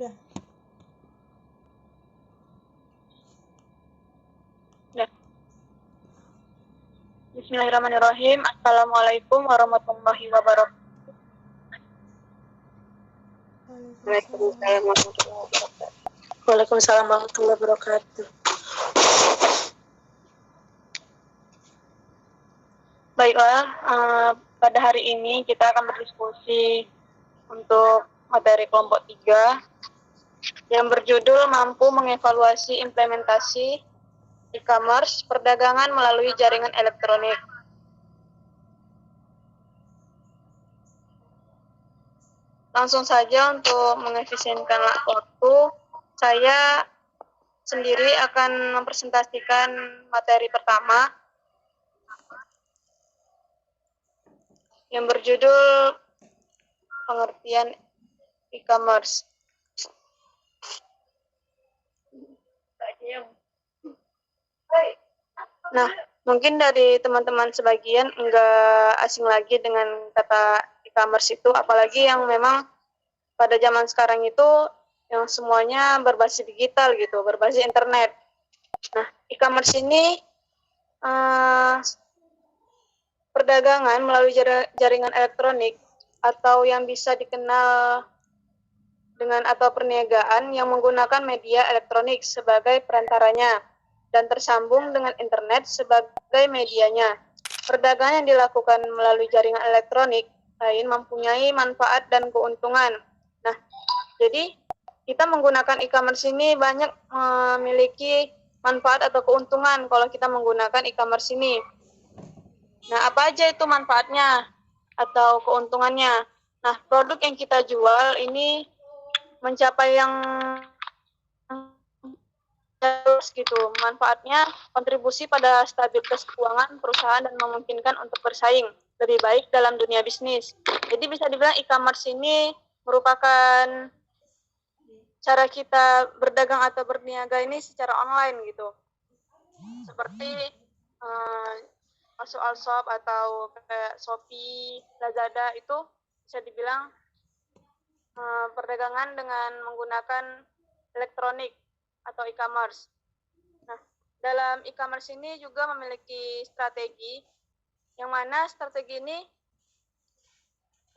Udah. Ya. Bismillahirrahmanirrahim. Assalamualaikum warahmatullahi wabarakatuh. Waalaikumsalam. Waalaikumsalam warahmatullahi wabarakatuh. Baiklah, pada hari ini kita akan berdiskusi untuk materi kelompok 3 yang berjudul mampu mengevaluasi implementasi e-commerce perdagangan melalui jaringan elektronik. Langsung saja untuk mengefisienkan waktu, saya sendiri akan mempresentasikan materi pertama yang berjudul pengertian e-commerce. Nah, mungkin dari teman-teman sebagian enggak asing lagi dengan kata e-commerce itu, apalagi yang memang pada zaman sekarang itu yang semuanya berbasis digital gitu, berbasis internet. Nah, e-commerce ini perdagangan melalui jaringan elektronik atau yang bisa dikenal dengan atau perniagaan yang menggunakan media elektronik sebagai perantaranya dan tersambung dengan internet sebagai medianya. Perdagangan yang dilakukan melalui jaringan elektronik lain mempunyai manfaat dan keuntungan. Nah, jadi kita menggunakan e-commerce ini banyak memiliki manfaat atau keuntungan kalau kita menggunakan e-commerce ini. Nah, apa aja itu manfaatnya atau keuntungannya? Nah, produk yang kita jual ini mencapai yang gitu. Manfaatnya kontribusi pada stabilitas keuangan perusahaan dan memungkinkan untuk bersaing lebih baik dalam dunia bisnis. Jadi bisa dibilang e-commerce ini merupakan cara kita berdagang atau berniaga ini secara online gitu. Seperti All-Shop atau kayak Shopee, Lazada itu bisa dibilang perdagangan dengan menggunakan elektronik atau e-commerce. Nah, dalam e-commerce ini juga memiliki strategi, yang mana strategi ini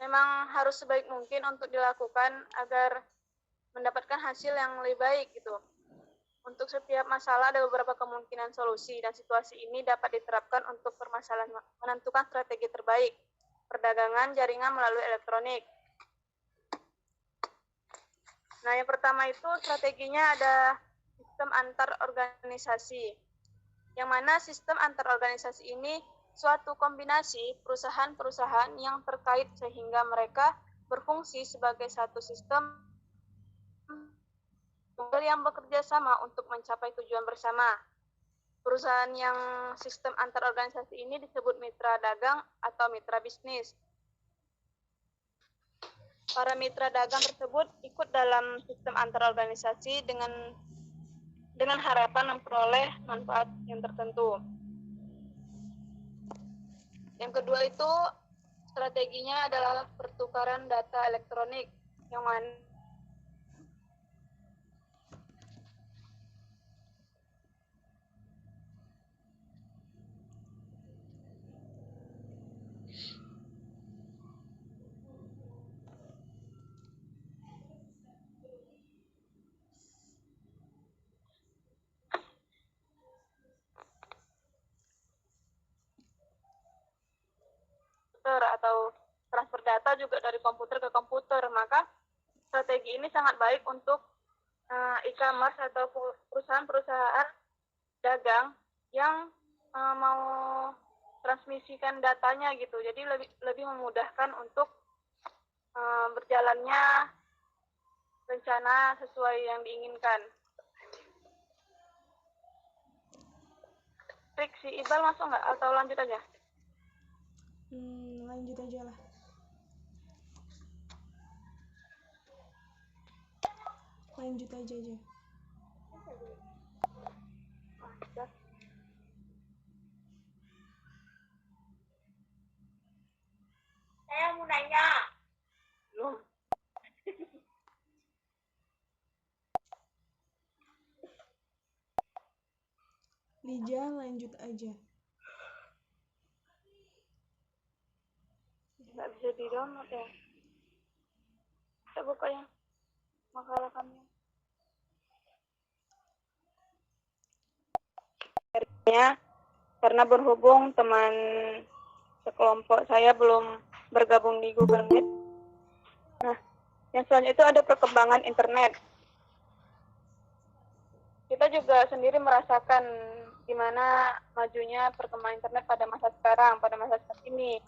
memang harus sebaik mungkin untuk dilakukan agar mendapatkan hasil yang lebih baik gitu. Untuk setiap masalah ada beberapa kemungkinan solusi dan situasi ini dapat diterapkan untuk permasalahan menentukan strategi terbaik perdagangan jaringan melalui elektronik. Nah, yang pertama itu strateginya ada sistem antar organisasi. Yang mana sistem antar organisasi ini suatu kombinasi perusahaan-perusahaan yang terkait sehingga mereka berfungsi sebagai satu sistem yang bekerja sama untuk mencapai tujuan bersama. Perusahaan yang sistem antar organisasi ini disebut mitra dagang atau mitra bisnis. Para mitra dagang tersebut ikut dalam sistem antar organisasi dengan harapan memperoleh manfaat yang tertentu. Yang kedua itu strateginya adalah pertukaran data elektronik, yang mana atau transfer data juga dari komputer ke komputer. Maka strategi ini sangat baik untuk e-commerce atau perusahaan-perusahaan dagang yang mau transmisikan datanya gitu. Jadi lebih memudahkan untuk berjalannya rencana sesuai yang diinginkan. Trik, si Iqbal masuk nggak atau lanjut aja? Lanjut aja lah. Lanjut aja. Saya mau nanya. Belum. Ija, lanjut aja. Nggak bisa di-download ya. Kita buka yang makalah kami. Karena berhubung teman sekelompok saya belum bergabung di Google Meet. Nah, yang selanjutnya itu ada perkembangan internet. Kita juga sendiri merasakan gimana majunya perkembangan internet pada masa sekarang, pada masa saat ini.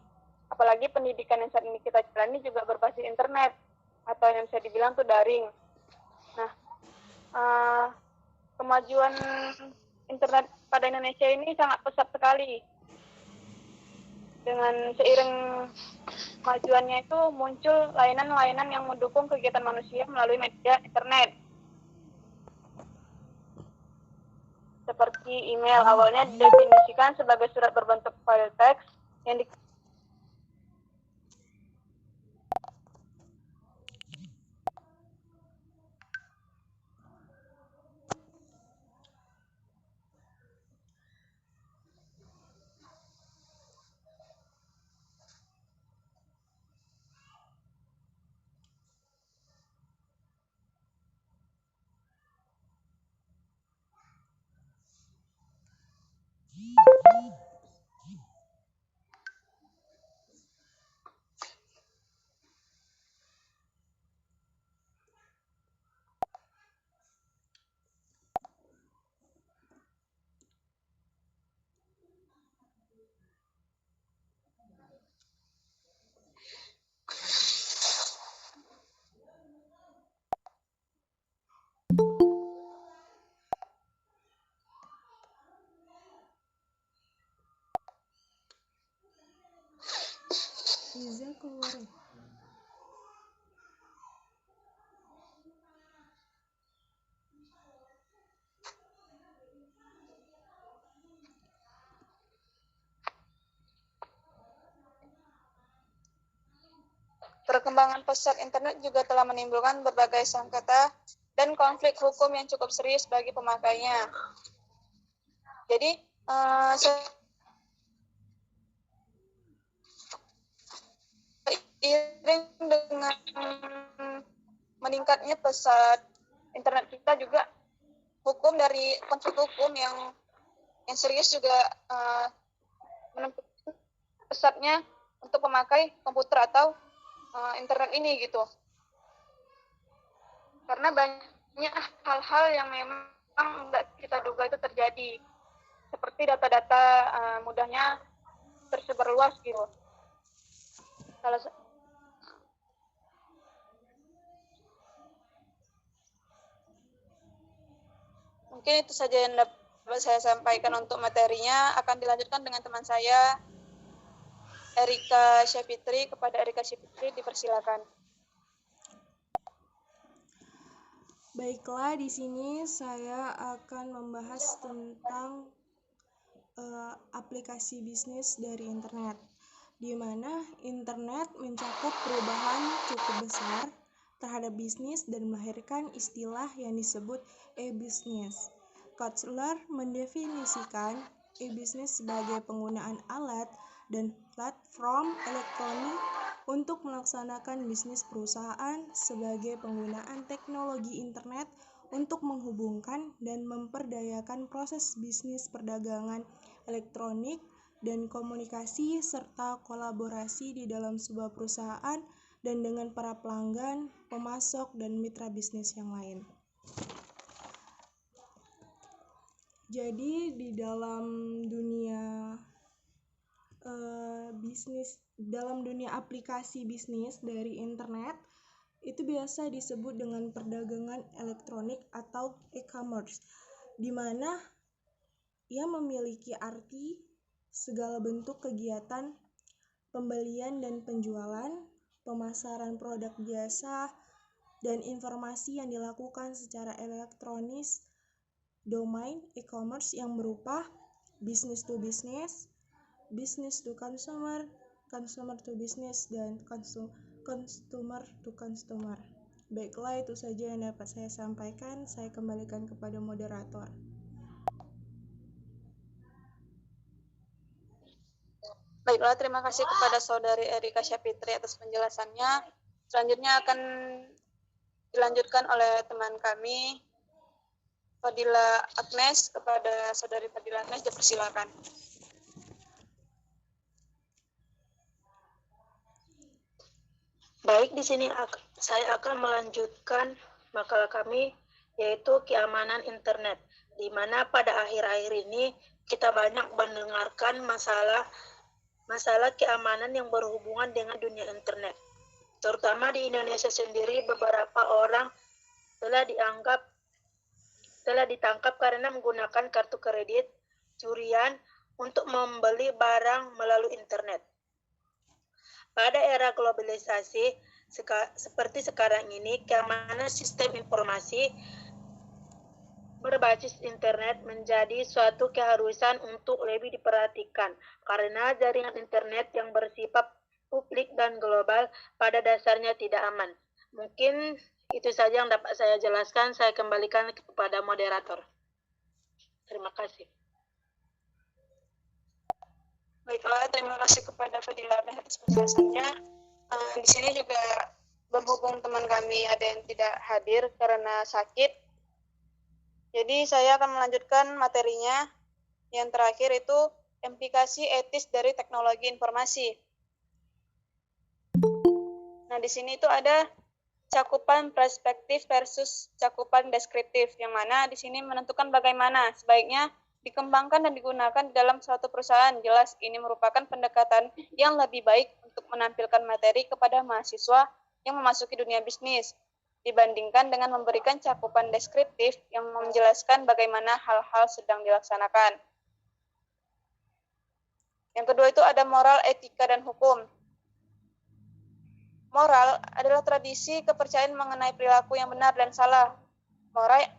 Apalagi pendidikan yang saat ini kita jalani juga berbasis internet, atau yang bisa dibilang tuh daring. Nah, kemajuan internet pada Indonesia ini sangat pesat sekali. Dengan seiring kemajuannya itu muncul layanan-layanan yang mendukung kegiatan manusia melalui media internet. Seperti email, awalnya didefinisikan sebagai surat berbentuk file teks yang Iza keluar ya? perkembangan pesat internet juga telah menimbulkan berbagai sengketa dan konflik hukum yang cukup serius bagi pemakainya. Jadi, seiring dengan meningkatnya pesat internet kita juga hukum dari konflik hukum yang serius juga menentukan pesatnya untuk pemakai komputer atau internet ini gitu. Karena banyak hal-hal yang memang nggak kita duga itu terjadi, seperti data-data mudahnya tersebar luas gitu. Mungkin itu saja yang dapat saya sampaikan untuk materinya. Akan dilanjutkan dengan teman saya, Erika Syafitri. Kepada Erika Syafitri dipersilakan. Baiklah, di sini saya akan membahas tentang aplikasi bisnis dari internet, di mana internet mencakup perubahan cukup besar terhadap bisnis dan melahirkan istilah yang disebut e-business. Kotler mendefinisikan e-business sebagai penggunaan alat dan platform elektronik untuk melaksanakan bisnis perusahaan sebagai penggunaan teknologi internet untuk menghubungkan dan memperdayakan proses bisnis perdagangan elektronik dan komunikasi serta kolaborasi di dalam sebuah perusahaan dan dengan para pelanggan, pemasok, dan mitra bisnis yang lain. Jadi di dalam dunia dalam dunia aplikasi bisnis dari internet itu biasa disebut dengan perdagangan elektronik atau e-commerce, di mana ia memiliki arti segala bentuk kegiatan pembelian dan penjualan, pemasaran produk jasa, dan informasi yang dilakukan secara elektronis. Domain e-commerce yang berupa business to business, business to consumer, consumer to business, dan consumer to consumer. Baiklah, itu saja yang dapat saya sampaikan. Saya kembalikan kepada moderator. Baiklah, terima kasih kepada Saudari Erika Syafitri atas penjelasannya. Selanjutnya akan dilanjutkan oleh teman kami, Fadila Agnes. Kepada Saudari Fadila Agnes, dipersilakan. Baik, di sini saya akan melanjutkan makalah kami, yaitu keamanan internet, di mana pada akhir-akhir ini kita banyak mendengarkan masalah keamanan yang berhubungan dengan dunia internet. Terutama di Indonesia sendiri, beberapa orang telah ditangkap karena menggunakan kartu kredit curian untuk membeli barang melalui internet. Pada era globalisasi seperti sekarang ini, keamanan sistem informasi berbasis internet menjadi suatu keharusan untuk lebih diperhatikan, karena jaringan internet yang bersifat publik dan global pada dasarnya tidak aman. Mungkin itu saja yang dapat saya jelaskan. Saya kembalikan kepada moderator. Terima kasih. Baiklah, terima kasih kepada Fadila atas penjelasannya. Di sini juga berhubung teman kami ada yang tidak hadir karena sakit. Jadi saya akan melanjutkan materinya. Yang terakhir itu implikasi etis dari teknologi informasi. Nah, di sini itu ada cakupan perspektif versus cakupan deskriptif, yang mana di sini menentukan bagaimana sebaiknya dikembangkan dan digunakan di dalam suatu perusahaan. Jelas ini merupakan pendekatan yang lebih baik untuk menampilkan materi kepada mahasiswa yang memasuki dunia bisnis, dibandingkan dengan memberikan cakupan deskriptif yang menjelaskan bagaimana hal-hal sedang dilaksanakan. Yang kedua itu ada moral, etika, dan hukum. Moral adalah tradisi kepercayaan mengenai perilaku yang benar dan salah.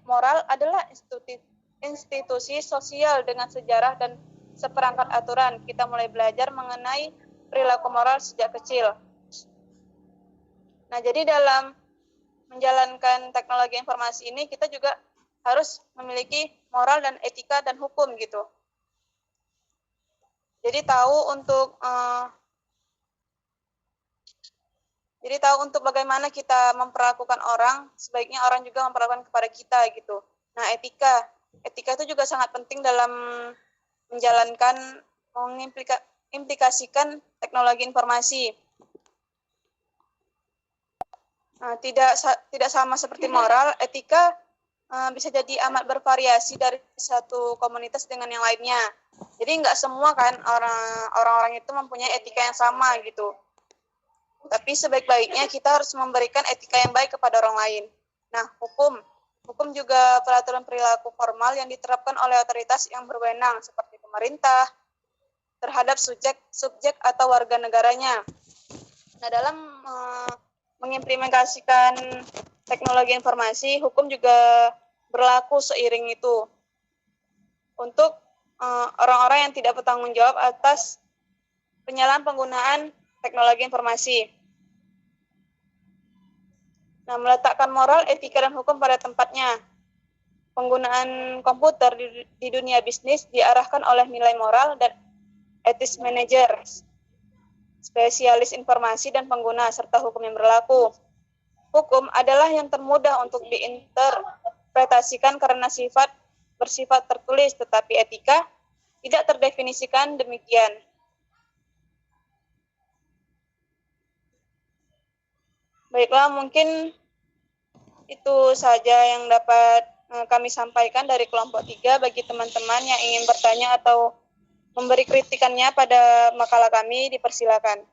Moral adalah institusi sosial dengan sejarah dan seperangkat aturan. Kita mulai belajar mengenai perilaku moral sejak kecil. Nah, jadi dalam menjalankan teknologi informasi ini, kita juga harus memiliki moral dan etika dan hukum gitu. Jadi tahu untuk bagaimana kita memperlakukan orang, sebaiknya orang juga memperlakukan kepada kita gitu. Nah, etika itu juga sangat penting dalam menjalankan, mengimplikasikan teknologi informasi. Nah, tidak sama seperti moral, etika bisa jadi amat bervariasi dari satu komunitas dengan yang lainnya. Jadi nggak semua kan orang-orang itu mempunyai etika yang sama gitu. Tapi sebaik-baiknya kita harus memberikan etika yang baik kepada orang lain. Nah, hukum juga peraturan perilaku formal yang diterapkan oleh otoritas yang berwenang seperti pemerintah terhadap subjek atau warga negaranya. Nah, dalam mengimplementasikan teknologi informasi, hukum juga berlaku seiring itu untuk orang-orang yang tidak bertanggung jawab atas penyalahan penggunaan teknologi informasi. Nah, meletakkan moral, etika, dan hukum pada tempatnya. Penggunaan komputer di dunia bisnis diarahkan oleh nilai moral dan etis manajer, spesialis informasi dan pengguna, serta hukum yang berlaku. Hukum adalah yang termudah untuk diinterpretasikan karena bersifat tertulis, tetapi etika tidak terdefinisikan demikian. Baiklah, mungkin itu saja yang dapat kami sampaikan dari kelompok 3. Bagi teman-teman yang ingin bertanya atau memberi kritikannya pada makalah kami, dipersilakan.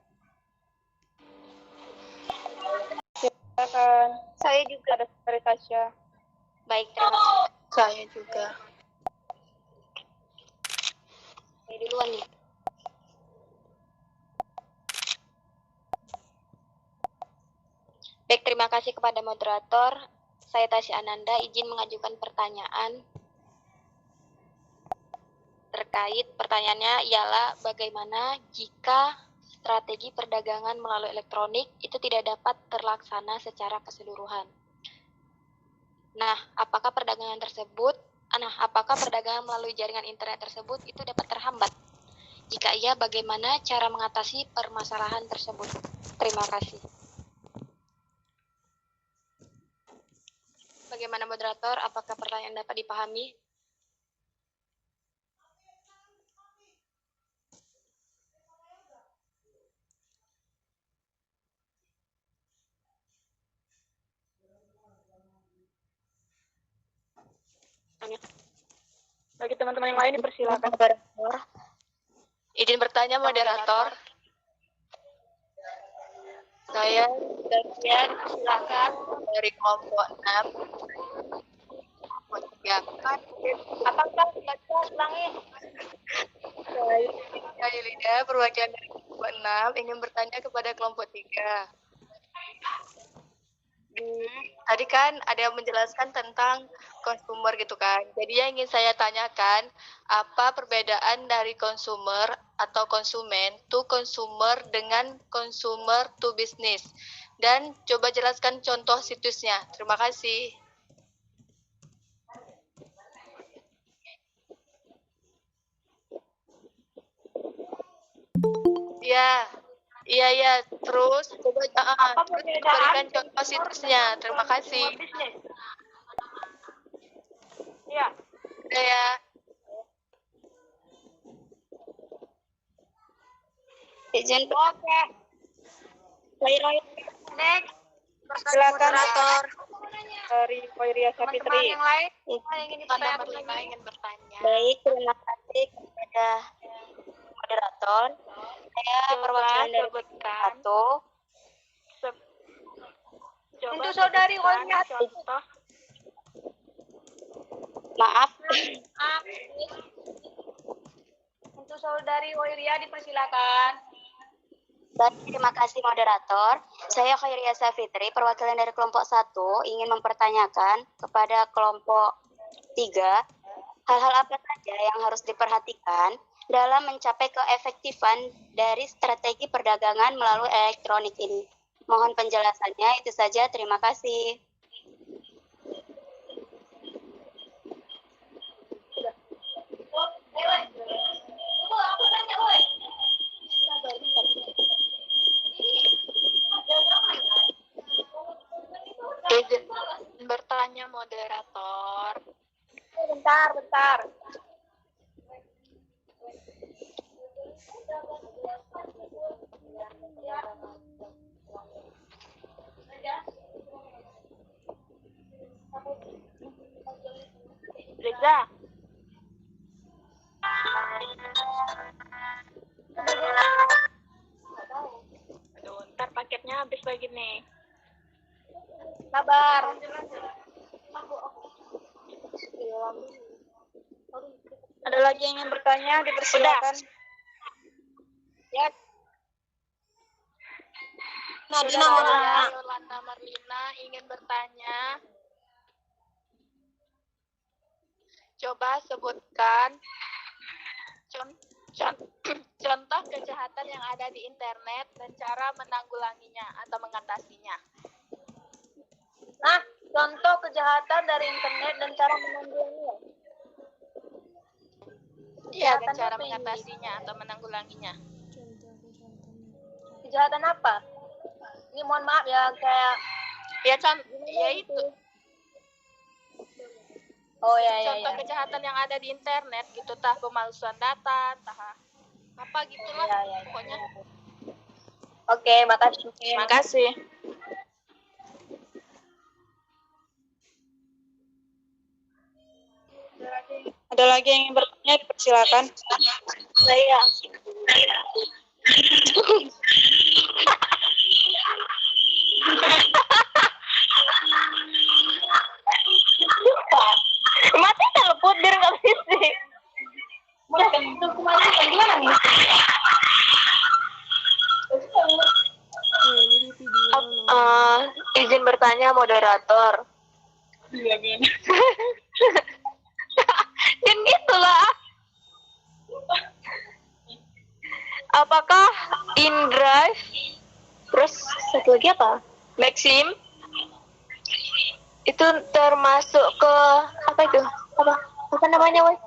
Silakan. Saya juga. Ada dari Tasya. Baik, terima kasih. Saya juga. Saya duluan nih. Baik, terima kasih kepada moderator. Saya Tasya Ananda, izin mengajukan pertanyaan terkait pertanyaannya ialah bagaimana jika strategi perdagangan melalui elektronik itu tidak dapat terlaksana secara keseluruhan. Nah, apakah perdagangan melalui jaringan internet tersebut itu dapat terhambat? Jika iya, bagaimana cara mengatasi permasalahan tersebut? Terima kasih. Bagaimana moderator? Apakah pertanyaan dapat dipahami? Bagi teman-teman yang lain dipersilakan. Izin bertanya moderator. Saya Davian, silakan dari kelompok 6. Apakah baca ulangi? Saya Yulida, perwakilan dari kelompok 6, ingin bertanya kepada kelompok 3. Tadi kan ada yang menjelaskan tentang konsumer gitu kan. Jadi yang ingin saya tanyakan, apa perbedaan dari konsumer atau konsumen to consumer dengan consumer to business? Dan coba jelaskan contoh situsnya. Terima kasih. Iya. Terus coba berikan contoh situsnya. Terima kasih. Iya. Ya. Izin. Oke. Next. Silakan moderator dari Koiria Sapitri. Yang lain ingin bertanya. Baik, terima kasih kepada moderator. Saya perwakilan dari satu. Untuk saudari Koiria contoh. Maaf. Untuk saudari Koiria dipersilakan. Baik, terima kasih moderator. Saya Khairia Safitri, perwakilan dari kelompok 1, ingin mempertanyakan kepada kelompok 3, hal-hal apa saja yang harus diperhatikan dalam mencapai keefektifan dari strategi perdagangan melalui elektronik ini. Mohon penjelasannya, itu saja. Terima kasih. Izin bertanya moderator. Bentar. Reza. Aduh, ntar paketnya habis lagi nih. Sabar. Ada lagi yang ingin bertanya, dipersilakan. Ya. Nadina Yolanda Marlina ingin bertanya. Coba sebutkan contoh kejahatan yang ada di internet dan cara menanggulanginya atau mengatasinya. Nah, contoh kejahatan dari internet dan cara menanggulanginya. Iya, dan cara mengatasinya atau menanggulanginya. Kejahatan apa? Ini mohon maaf ya, kayak Ya itu. Oh ya. Contoh kejahatan yang ada di internet gitu, tah pemalsuan data, tah apa gitulah pokoknya. Oke, makasih. Makasih. Ada lagi yang ingin bertanya, dipersilakan. Saya. Mati telepon biar nggak bisik. Gimana nih? Ini di video loh. Izin bertanya moderator. Iya. Kan gitulah. Apakah InDrive terus satu lagi apa? Maxim itu termasuk ke apa itu? Apa namanya, woy?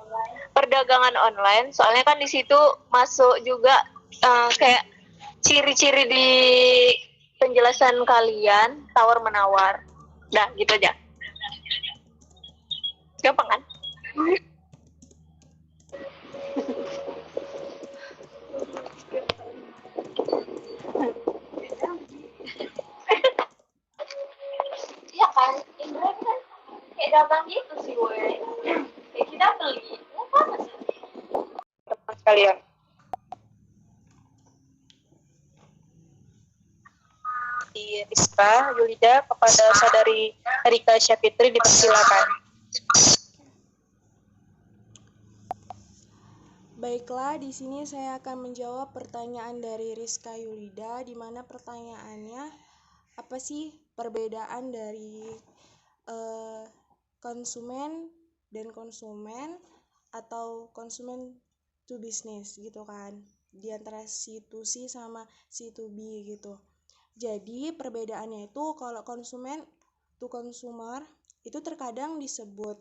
perdagangan online, soalnya kan di situ masuk juga kayak ciri-ciri di penjelasan kalian, tawar menawar. Dah, gitu aja. Gampang kan? Iya kan, Indra kan kayak dagang gitu sih, weh. Kayak kita beli, apa sih? Teman sekalian. Di Rizka Yulida kepada saudari Rika Syafitri dipersilakan. Baiklah, di sini saya akan menjawab pertanyaan dari Rizka Yulida, di mana pertanyaannya apa sih perbedaan dari konsumen dan konsumen atau konsumen to business gitu kan, di antara C2C sama C2B gitu. Jadi perbedaannya itu kalau konsumen to consumer itu terkadang disebut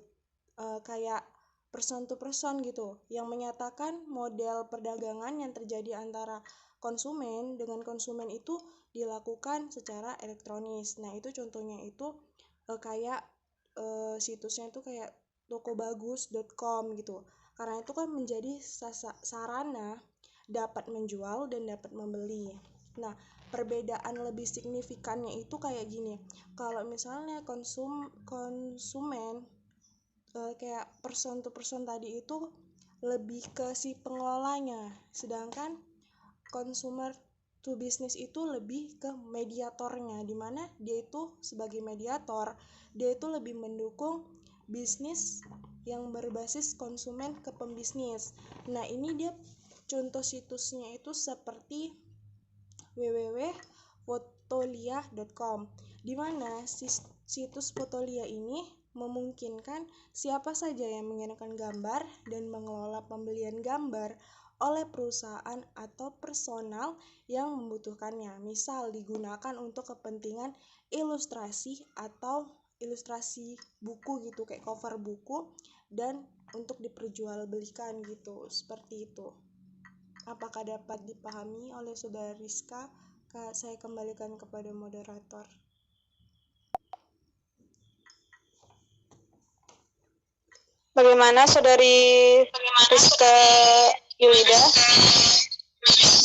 kayak person to person gitu, yang menyatakan model perdagangan yang terjadi antara konsumen dengan konsumen itu dilakukan secara elektronis. Nah, itu contohnya itu kayak situsnya itu kayak tokobagus.com gitu. Karena itu kan menjadi sarana dapat menjual dan dapat membeli. Nah, perbedaan lebih signifikannya itu kayak gini. Kalau misalnya konsumen kayak person to person tadi itu lebih ke si pengelolanya, sedangkan consumer to business itu lebih ke mediatornya, di mana dia itu sebagai mediator, dia itu lebih mendukung bisnis yang berbasis konsumen ke pembisnis. Nah, ini dia contoh situsnya itu seperti www.fotolia.com, di mana situs Fotolia ini memungkinkan siapa saja yang mengirimkan gambar dan mengelola pembelian gambar oleh perusahaan atau personal yang membutuhkannya. Misal digunakan untuk kepentingan ilustrasi atau ilustrasi buku gitu, kayak cover buku, dan untuk diperjualbelikan gitu, seperti itu. Apakah dapat dipahami oleh Saudara Rizka? Saya kembalikan kepada moderator. Bagaimana saudari Rizka Yulida?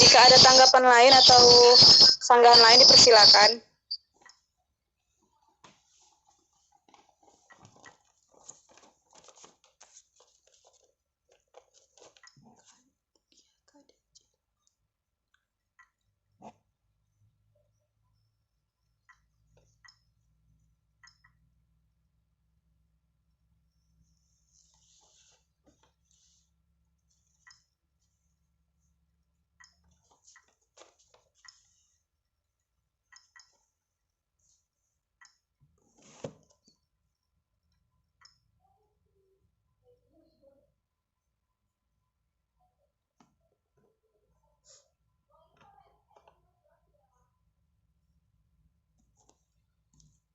Jika ada tanggapan lain atau sanggahan lain dipersilakan.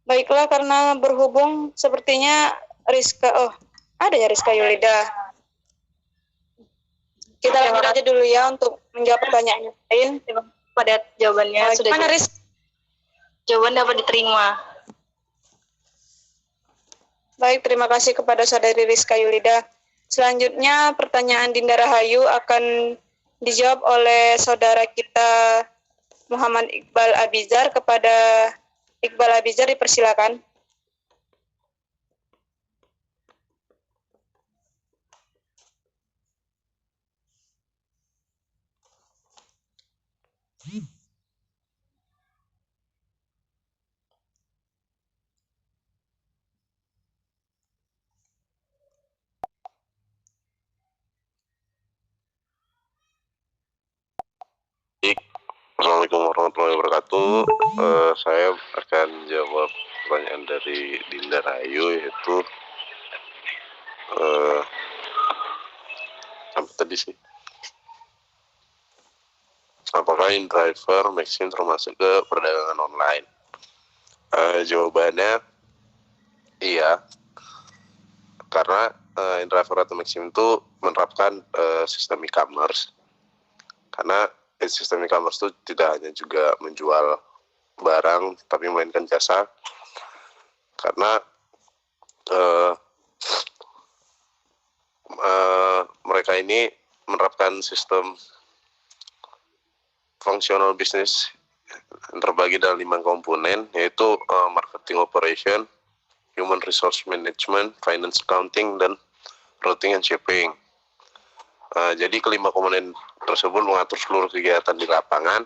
Baiklah, karena berhubung sepertinya Rizka, ada ya Rizka Yulida. Kita lanjut aja dulu ya untuk menjawab pertanyaan lain. Pada jawabannya sudah Mana Rizka? jawaban dapat diterima. Baik, terima kasih kepada saudari Rizka Yulida. Selanjutnya pertanyaan Dinda Rahayu akan dijawab oleh saudara kita Muhammad Iqbal Abizar. Kepada Iqbal Abizar dipersilakan. Assalamualaikum warahmatullahi wabarakatuh. Saya akan jawab pertanyaan dari Dinda Rahayu, yaitu apa tadi sih? Apakah InDriver Maxim termasuk ke perdagangan online? Jawabannya iya, karena InDriver atau Maxim itu menerapkan sistem e-commerce. Karena sistem e-commerce itu tidak hanya juga menjual barang, tapi melainkan jasa. Karena mereka ini menerapkan sistem functional business yang terbagi dalam 5 komponen, yaitu marketing operation, human resource management, finance accounting, dan routing and shipping. Jadi kelima komponen tersebut mengatur seluruh kegiatan di lapangan.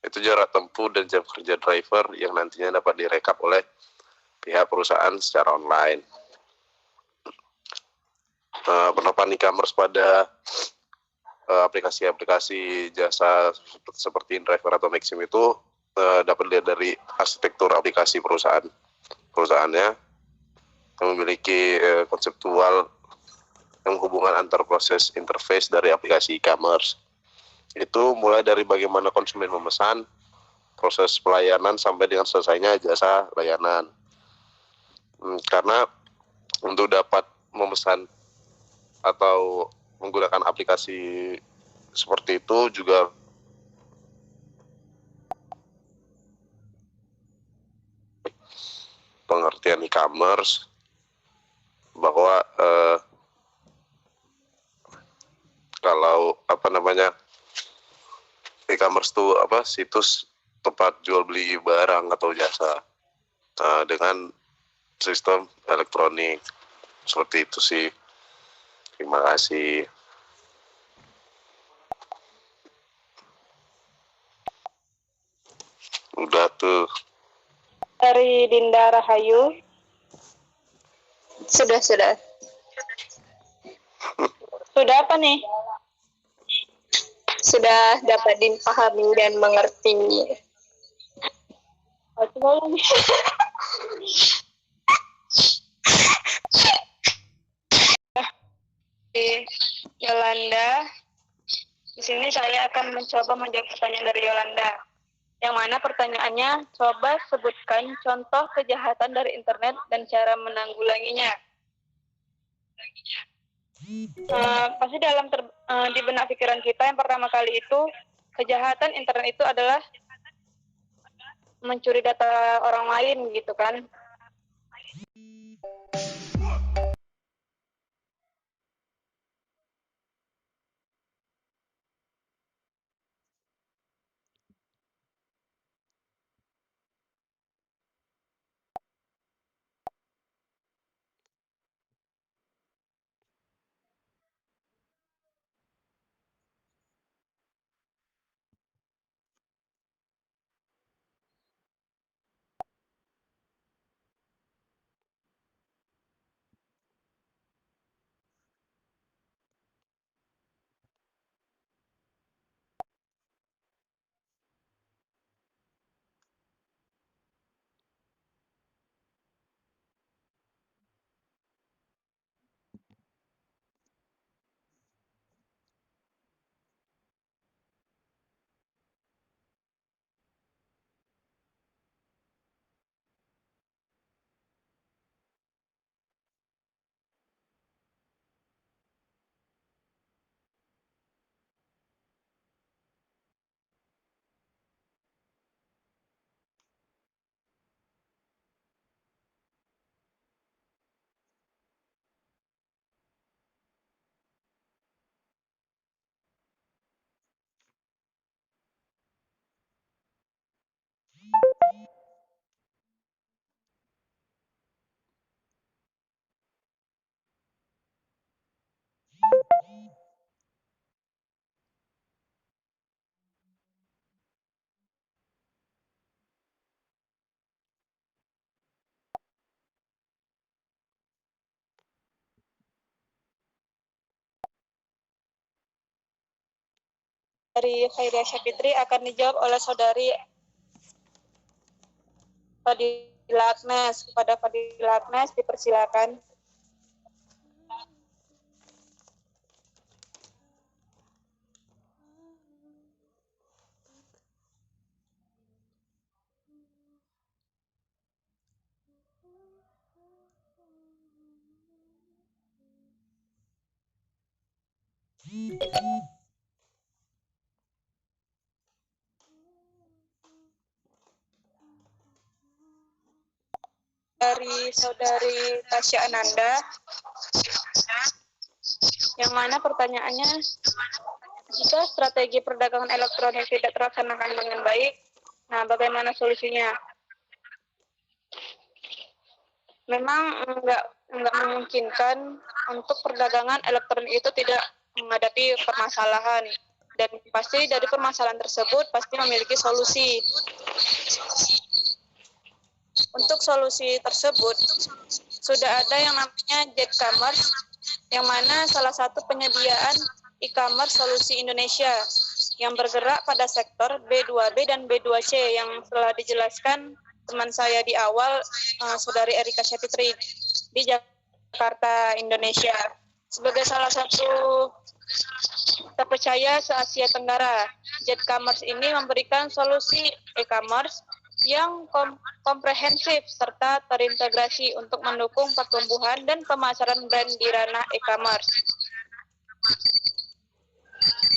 Itu jarak tempuh dan jam kerja driver yang nantinya dapat direkap oleh pihak perusahaan secara online. Penerapan e-commerce pada aplikasi-aplikasi jasa seperti InDriver atau Maxim itu dapat dilihat dari arsitektur aplikasi perusahaannya yang memiliki konseptual yang hubungan antar proses interface dari aplikasi e-commerce. Itu mulai dari bagaimana konsumen memesan, proses pelayanan sampai dengan selesainya jasa layanan. Karena untuk dapat memesan atau menggunakan aplikasi seperti itu juga pengertian e-commerce bahwa kalau e-commerce itu situs tempat jual beli barang atau jasa dengan sistem elektronik. Seperti itu sih. Terima kasih. Udah tuh. Dari Dinda Rahayu. Sudah. Sudah apa nih? Sudah dapat dipahami dan mengerti. Coba nih. Yolanda. Di sini saya akan mencoba menjawab pertanyaan dari Yolanda. Yang mana pertanyaannya, coba sebutkan contoh kejahatan dari internet dan cara menanggulanginya. Pasti di benak pikiran kita yang pertama kali itu, kejahatan internet itu adalah mencuri data orang lain gitu kan. Dari Khairia Syafitri akan dijawab oleh saudari Fadila Agnes. Kepada Fadila Agnes dipersilakan. dari Saudari Tasya Ananda, yang mana pertanyaannya, jika strategi perdagangan elektronik tidak terlaksanakan dengan baik, nah bagaimana solusinya? Memang enggak memungkinkan untuk perdagangan elektronik itu tidak menghadapi permasalahan, dan pasti dari permasalahan tersebut pasti memiliki solusi. Untuk solusi tersebut sudah ada yang namanya J-commerce, yang mana salah satu penyediaan e-commerce solusi Indonesia yang bergerak pada sektor B2B dan B2C yang telah dijelaskan teman saya di awal, Saudari Erika Syafitri di Jakarta, Indonesia, sebagai salah satu terpercaya se-Asia Tenggara. J-commerce ini memberikan solusi e-commerce yang komprehensif serta terintegrasi untuk mendukung pertumbuhan dan pemasaran brand di ranah e-commerce.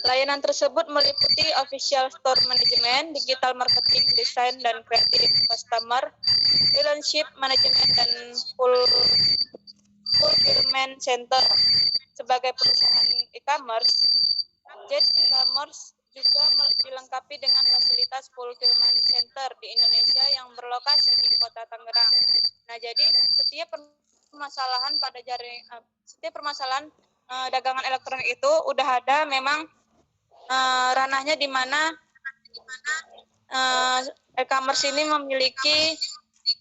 Layanan tersebut meliputi official store management, digital marketing, desain dan kreatif, customer relationship management, dan fulfillment center. Sebagai perusahaan e-commerce, J-commerce juga dilengkapi dengan fasilitas fulfillment center di Indonesia yang berlokasi di Kota Tangerang. Nah, jadi setiap permasalahan dagangan elektronik itu udah ada memang ranahnya di mana e-commerce ini memiliki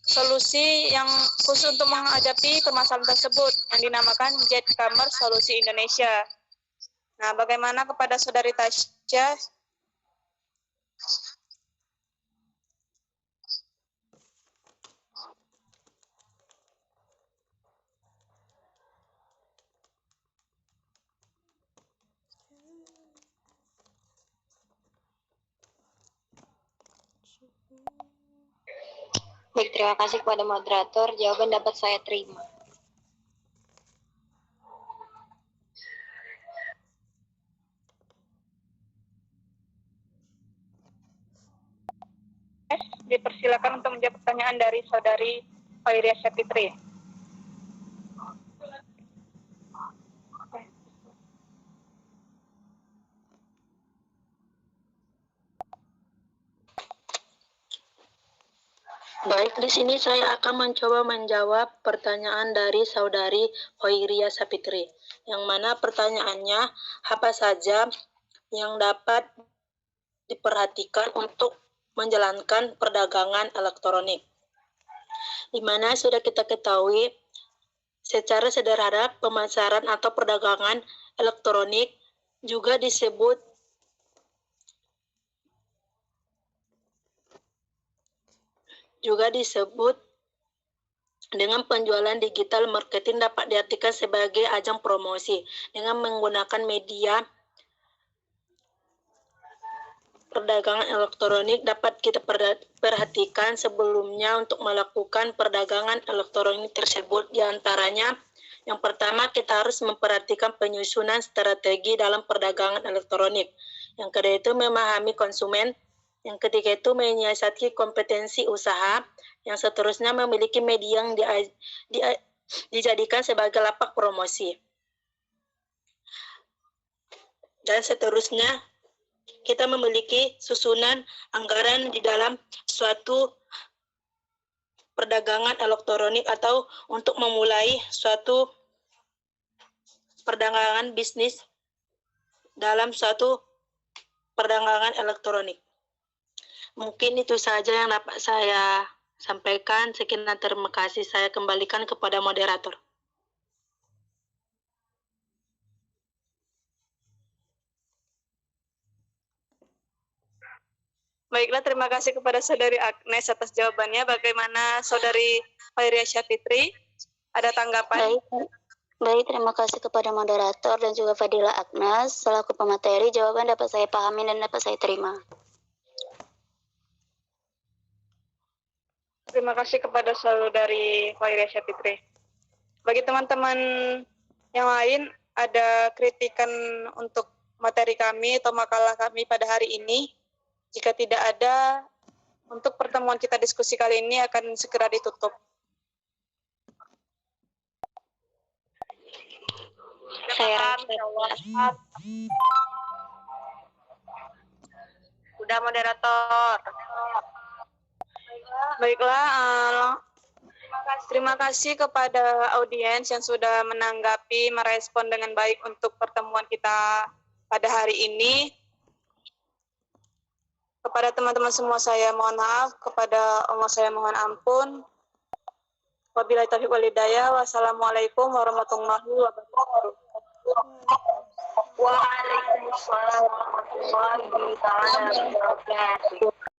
solusi yang khusus untuk menghadapi permasalahan tersebut yang dinamakan J-commerce Solusi Indonesia. Nah, bagaimana kepada Saudari Tasya? Baik, terima kasih kepada moderator. Jawaban dapat saya terima. Dipersilakan untuk menjawab pertanyaan dari Saudari Khairia Syafitri. Baik, di sini saya akan mencoba menjawab pertanyaan dari Saudari Khairia Syafitri, yang mana pertanyaannya, apa saja yang dapat diperhatikan untuk menjalankan perdagangan elektronik. Di mana sudah kita ketahui secara sederhana pemasaran atau perdagangan elektronik juga disebut dengan penjualan digital marketing dapat diartikan sebagai ajang promosi dengan menggunakan media perdagangan elektronik. Dapat kita perhatikan sebelumnya untuk melakukan perdagangan elektronik tersebut. Di antaranya, yang pertama kita harus memperhatikan penyusunan strategi dalam perdagangan elektronik. Yang kedua itu memahami konsumen. Yang ketiga itu menyiasati kompetensi usaha. Yang seterusnya memiliki media yang dijadikan sebagai lapak promosi. Dan seterusnya kita memiliki susunan anggaran di dalam suatu perdagangan elektronik atau untuk memulai suatu perdagangan bisnis dalam suatu perdagangan elektronik. Mungkin itu saja yang dapat saya sampaikan. Sekian dan terima kasih. Saya kembalikan kepada moderator. Baiklah, terima kasih kepada Saudari Agnes atas jawabannya. Bagaimana Saudari Khairia Syafitri? Ada tanggapan? Baik, terima kasih kepada moderator dan juga Fadila Agnes selaku pemateri. Jawaban dapat saya pahami dan dapat saya terima. Terima kasih kepada Saudari Khairia Syafitri. Bagi teman-teman yang lain, ada kritikan untuk materi kami atau makalah kami pada hari ini? Jika tidak ada, untuk pertemuan kita diskusi kali ini akan segera ditutup. Saya paham, rasa insyaallah. Udah moderator. Baiklah, terima kasih kepada audiens yang sudah menanggapi, merespon dengan baik untuk pertemuan kita pada hari ini. Kepada teman-teman semua saya mohon maaf, kepada Allah saya mohon ampun. Wabillahi taufiq wal hidayah. Wassalamualaikum warahmatullahi wabarakatuh. Waalaikumsalam warahmatullahi wabarakatuh.